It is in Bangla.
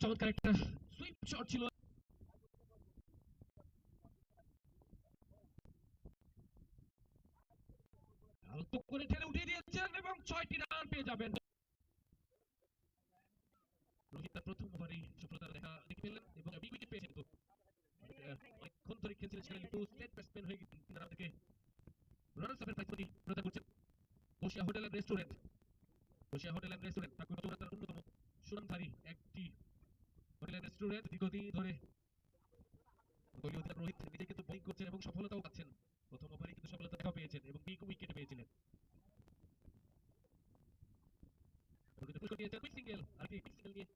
চমৎকার একটা সুইপ শট ছিল। অল্প করে ঠেলে উঠিয়ে দিয়েছেন এবং 6টি রান পেয়ে যাবেন। রোহিত তার প্রথম ওভারেই সফলতা দেখে ফেললেন এবং বিগ উইকেট পেয়েছেন। কিন্তু অনেকক্ষণ ধরে খেলছিলেন সেখানে কিন্তু স্টেট ব্যাটসম্যান হয়ে তারা থেকে রানার্স আপের প্রাইজ প্রদান করছেন। বসিয়া হোটেল এন্ড রেস্টুরেন্ট, বসিয়া হোটেল এন্ড রেস্টুরেন্ট ঠাকুর চৌরাস্তার অন্যতম সুনামধারী একটি হোটেল এন্ড রেস্টুরেন্ট। দীর্ঘদিন ধরে দলীয় অধিনায়ক রোহিত নিজে কিন্তু বোলিং করছেন এবং সফলতাও পাচ্ছেন। প্রথম ওভারে কিন্তু সফলতা দেখা পেয়েছেন এবং বিগ উইকেট পেয়েছিলেন। সিঙ্গেল আর কি সিঙ্গেল নিয়ে